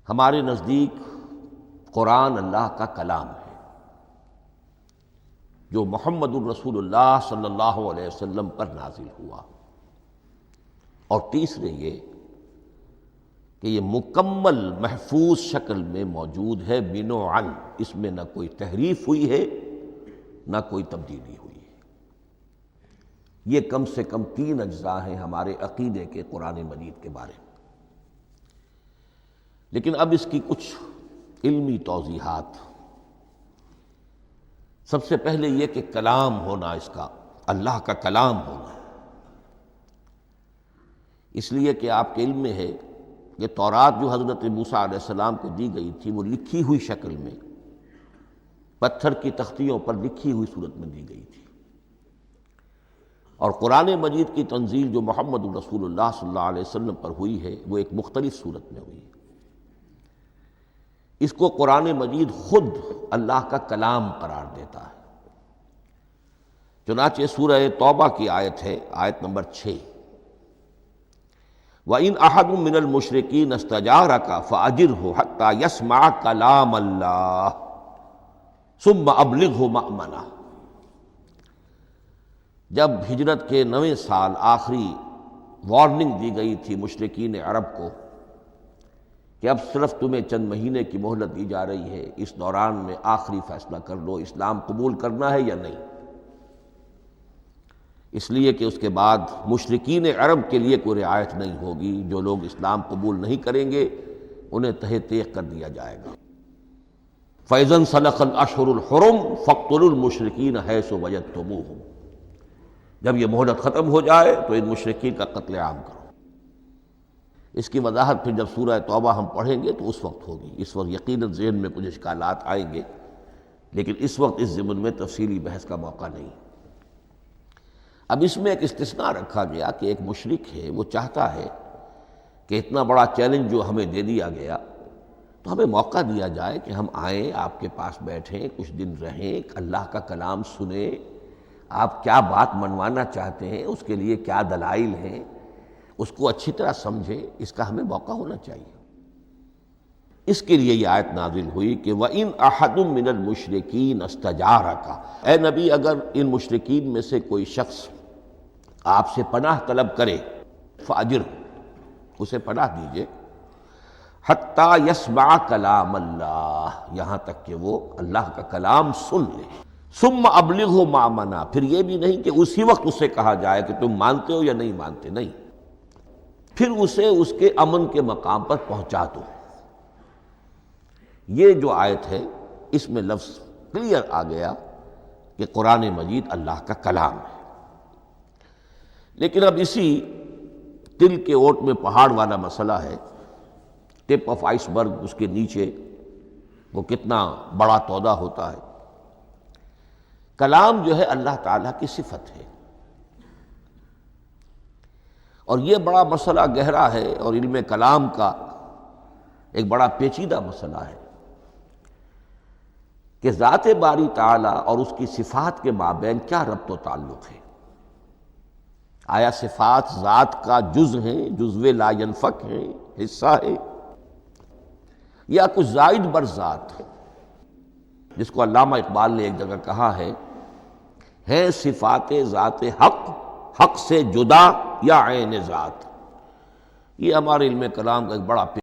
ہمارے نزدیک قرآن اللہ کا کلام ہے جو محمد الرسول اللہ صلی اللہ علیہ وسلم پر نازل ہوا، اور تیسرے یہ کہ یہ مکمل محفوظ شکل میں موجود ہے بنوعاً، اس میں نہ کوئی تحریف ہوئی ہے نہ کوئی تبدیلی ہوئی ہے۔ یہ کم سے کم 3 اجزاء ہیں ہمارے عقیدے کے قرآن مجید کے بارے میں۔ لیکن اب اس کی کچھ علمی توضیحات۔ سب سے پہلے یہ کہ کلام ہونا، اس کا اللہ کا کلام ہونا، اس لیے کہ آپ کے علم میں ہے کہ تورات جو حضرت موسیٰ علیہ السلام کو دی گئی تھی وہ لکھی ہوئی شکل میں پتھر کی تختیوں پر لکھی ہوئی صورت میں دی گئی تھی، اور قرآن مجید کی تنزیل جو محمد رسول اللہ صلی اللہ علیہ وسلم پر ہوئی ہے وہ ایک مختلف صورت میں ہوئی ہے۔ اس کو قرآن مجید خود اللہ کا کلام قرار دیتا ہے۔ چنانچہ سورہ توبہ کی آیت ہے، آیت نمبر 6، وَإِنْ أَحَدٌ مِّنَ الْمُشْرِكِينَ اسْتَجَارَكَ فَأَجِرْهُ حَتَّى يَسْمَعَ كَلَامَ اللَّهِ ثُمَّ أَبْلِغْهُ مَأْمَنَهُ۔ جب ہجرت کے 9ویں سال آخری وارننگ دی گئی تھی مشرکین عرب کو کہ اب صرف تمہیں چند مہینے کی مہلت دی جا رہی ہے، اس دوران میں آخری فیصلہ کر لو اسلام قبول کرنا ہے یا نہیں، اس لیے کہ اس کے بعد مشرکین عرب کے لیے کوئی رعایت نہیں ہوگی، جو لوگ اسلام قبول نہیں کریں گے انہیں تہہ تیغ کر دیا جائے گا۔ فَإِذَا انْسَلَخَ الْأَشْهُرُ الْحُرُمُ فَاقْتُلُوا الْمُشْرِكِينَ حَيْثُ وَجَدتُّمُوهُمْ۔ جب یہ مہلت ختم ہو جائے تو ان مشرکین کا قتل عام کرو۔ اس کی وضاحت پھر جب سورہ توبہ ہم پڑھیں گے تو اس وقت ہوگی، اس وقت یقیناً ذہن میں کچھ اشکالات آئیں گے، لیکن اس وقت اس ضمن میں تفصیلی بحث کا موقع نہیں۔ اب اس میں ایک استثناء رکھا گیا کہ ایک مشرک ہے، وہ چاہتا ہے کہ اتنا بڑا چیلنج جو ہمیں دے دیا گیا تو ہمیں موقع دیا جائے کہ ہم آئیں، آپ کے پاس بیٹھیں، کچھ دن رہیں، اللہ کا کلام سنیں، آپ کیا بات منوانا چاہتے ہیں، اس کے لیے کیا دلائل ہیں، اس کو اچھی طرح سمجھیں، اس کا ہمیں موقع ہونا چاہیے۔ اس کے لیے یہ آیت نازل ہوئی کہ وَإِنْ أَحَدٌ مِّنَ الْمُشْرِكِينَ اسْتَجَارَكَ، اے نبی اگر ان مشرکین میں سے کوئی شخص آپ سے پناہ طلب کرے فَأَجِرْهُ، اسے پناہ دیجئے، حَتَّى يَسْمَعَ كَلَامَ اللَّهِ، یہاں تک کہ وہ اللہ کا کلام سن لے۔ ثُمَّ أَبْلِغْهُ مَأْمَنًا، پھر یہ بھی نہیں کہ اسی وقت اسے کہا جائے کہ تم مانتے ہو یا نہیں مانتے، نہیں، پھر اسے اس کے امن کے مقام پر پہنچا دو۔ یہ جو آیت ہے اس میں لفظ کلیئر آ گیا کہ قرآن مجید اللہ کا کلام ہے۔ لیکن اب اسی تل کے اوٹ میں پہاڑ والا مسئلہ ہے، ٹپ آف آئس برگ، اس کے نیچے وہ کتنا بڑا تودہ ہوتا ہے۔ کلام جو ہے اللہ تعالیٰ کی صفت ہے، اور یہ بڑا مسئلہ گہرا ہے، اور علم کلام کا ایک بڑا پیچیدہ مسئلہ ہے کہ ذات باری تعالیٰ اور اس کی صفات کے مابین کیا ربط و تعلق ہے۔ آیا صفات ذات کا جز ہیں، جزو لا ینفک ہیں، حصہ ہے، یا کچھ زائد بر ذات، جس کو علامہ اقبال نے ایک جگہ کہا ہے صفات ذات حق، حق سے جدا یا عین ذات۔ یہ ہمارے علم کلام کا ایک بڑا